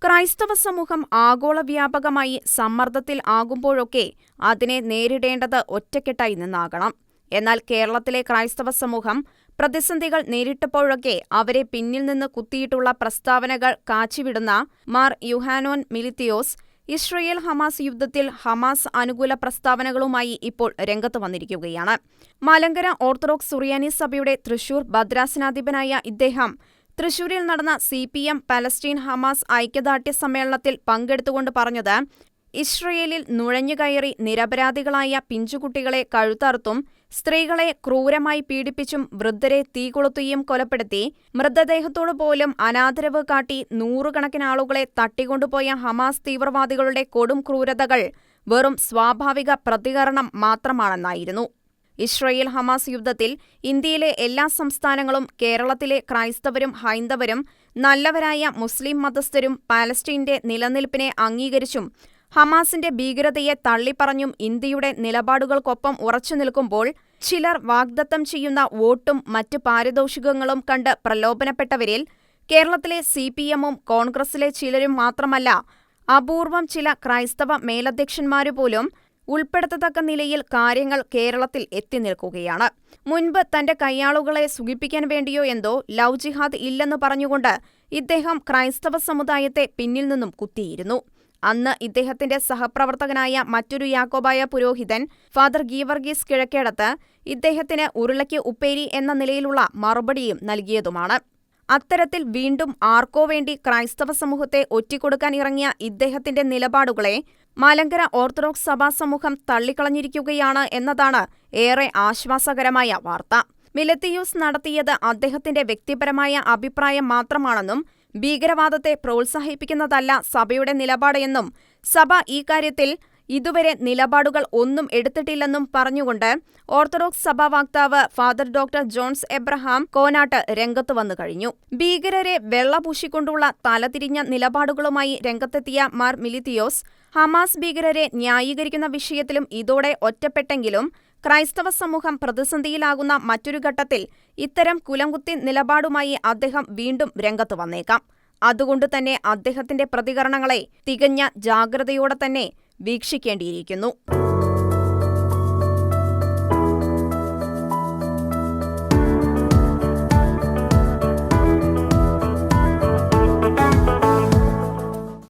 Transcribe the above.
ക്രൈസ്തവ സമൂഹം ആഗോള വ്യാപകമായി സമ്മർദ്ദത്തിൽ ആകുമ്പോഴൊക്കെ അതിനെ നേരിടേണ്ടത് ഒറ്റക്കെട്ടായി നിന്നാകണം. എന്നാൽ കേരളത്തിലെ ക്രൈസ്തവ സമൂഹം പ്രതിസന്ധികൾ നേരിട്ടപ്പോഴൊക്കെ അവരെ പിന്നിൽ നിന്ന് കുത്തിയിട്ടുള്ള പ്രസ്താവനകൾ കാച്ചിവിടുന്ന മാർ യുഹാനോൻ മിലിത്തിയോസ് ഇസ്രയേൽ ഹമാസ് യുദ്ധത്തിൽ ഹമാസ് അനുകൂല പ്രസ്താവനകളുമായി ഇപ്പോൾ രംഗത്ത് വന്നിരിക്കുകയാണ്. മലങ്കര ഓർത്തഡോക്സ് സുറിയാനി സഭയുടെ തൃശൂർ ഭദ്രാസനാധിപനായ ഇദ്ദേഹം തൃശൂരിൽ നടന്ന CPM പലസ്തീൻ ഹമാസ് ഐക്യദാർഢ്യ സമ്മേളനത്തിൽ പങ്കെടുത്തുകൊണ്ട് പറഞ്ഞത്, ഇസ്രയേലിൽ നുഴഞ്ഞുകയറി നിരപരാധികളായ പിഞ്ചുകുട്ടികളെ കഴുത്തറുത്തും സ്ത്രീകളെ ക്രൂരമായി പീഡിപ്പിച്ചും വൃദ്ധരെ തീകൊളുത്തിയും കൊലപ്പെടുത്തി മൃതദേഹത്തോടു പോലും അനാദരവ് കാട്ടി നൂറുകണക്കിന് ആളുകളെ തട്ടിക്കൊണ്ടുപോയ ഹമാസ് തീവ്രവാദികളുടെ കൊടും ക്രൂരതകൾ വെറും സ്വാഭാവിക പ്രതികരണം മാത്രമാണെന്നായിരുന്നു. ഇസ്രയേൽ ഹമാസ് യുദ്ധത്തിൽ ഇന്ത്യയിലെ എല്ലാ സംസ്ഥാനങ്ങളും കേരളത്തിലെ ക്രൈസ്തവരും ഹൈന്ദവരും നല്ലവരായ മുസ്ലിം മതസ്ഥരും പാലസ്തീന്റെ നിലനിൽപ്പിനെ അംഗീകരിച്ചും ഹമാസിന്റെ ഭീകരതയെ തള്ളിപ്പറഞ്ഞും ഇന്ത്യയുടെ നിലപാടുകൾക്കൊപ്പം ഉറച്ചുനിൽക്കുമ്പോൾ ചിലർ വാഗ്ദത്തം ചെയ്യുന്ന വോട്ടും മറ്റ് പാരിതോഷികങ്ങളും കണ്ട് പ്രലോഭനപ്പെട്ടവരിൽ കേരളത്തിലെ CPM-ഉം കോൺഗ്രസിലെ ചിലരും മാത്രമല്ല, അപൂർവം ചില ക്രൈസ്തവ മേലധ്യക്ഷന്മാരുപോലും ഉൾപ്പെടുത്തത്തക്ക നിലയിൽ കാര്യങ്ങൾ കേരളത്തിൽ എത്തിനിൽക്കുകയാണ്. മുൻപ് തന്റെ കയ്യാളുകളെ സുഖിപ്പിക്കാൻ വേണ്ടിയോ എന്തോ ലവ് ജിഹാദ് ഇല്ലെന്ന് പറഞ്ഞുകൊണ്ട് ഇദ്ദേഹം ക്രൈസ്തവ സമുദായത്തെ പിന്നിൽ നിന്നും കുത്തിയിരുന്നു. അന്ന് ഇദ്ദേഹത്തിന്റെ സഹപ്രവർത്തകനായ മറ്റൊരു യാക്കോബായ പുരോഹിതൻ ഫാദർ ഗീവർഗീസ് കിഴക്കേടത്ത് ഇദ്ദേഹത്തിന് ഉരുളയ്ക്ക് ഉപ്പേരി എന്ന നിലയിലുള്ള മറുപടിയും നൽകിയതുമാണ്. അത്തരത്തിൽ വീണ്ടും ആർക്കോ വേണ്ടി ക്രൈസ്തവ സമൂഹത്തെ ഒറ്റിക്കൊടുക്കാൻ ഇറങ്ങിയ ഇദ്ദേഹത്തിന്റെ നിലപാടുകളെ മലങ്കര ഓർത്തഡോക്സ് സഭാ സമൂഹം തള്ളിക്കളഞ്ഞിരിക്കുകയാണ് എന്നതാണ് ഏറെ ആശ്വാസകരമായ വാർത്ത. മിലിത്തിയോസ് നടത്തിയത് അദ്ദേഹത്തിന്റെ വ്യക്തിപരമായ അഭിപ്രായം മാത്രമാണെന്നും ഭീകരവാദത്തെ പ്രോത്സാഹിപ്പിക്കുന്നതല്ല സഭയുടെ നിലപാട് എന്നും സഭ ഈ കാര്യത്തിൽ ഇതുവരെ നിലപാടുകൾ ഒന്നും എടുത്തിട്ടില്ലെന്നും പറഞ്ഞുകൊണ്ട് ഓർത്തഡോക്സ് സഭാ വക്താവ് ഫാദർ ഡോക്ടർ ജോൺസ് എബ്രഹാം കോനാട്ട് രംഗത്ത് വന്നു കഴിഞ്ഞു. ഭീകരരെ വെള്ളപൂശിക്കൊണ്ടുള്ള തലതിരിഞ്ഞ നിലപാടുകളുമായി രംഗത്തെത്തിയ മാർ മിലിത്തിയോസ് ഹമാസ് ഭീകരരെ ന്യായീകരിക്കുന്ന വിഷയത്തിലും ഇതോടെ ഒറ്റപ്പെട്ടെങ്കിലും ക്രൈസ്തവ സമൂഹം പ്രതിസന്ധിയിലാകുന്ന മറ്റൊരു ഘട്ടത്തിൽ ഇത്തരം കുലംകുത്തി നിലപാടുമായി അദ്ദേഹം വീണ്ടും രംഗത്ത് വന്നേക്കാം. അതുകൊണ്ടുതന്നെ അദ്ദേഹത്തിന്റെ പ്രതികരണങ്ങളെ തികഞ്ഞ ജാഗ്രതയോടെ തന്നെ വീക്ഷിക്കേണ്ടിയിരിക്കുന്നു.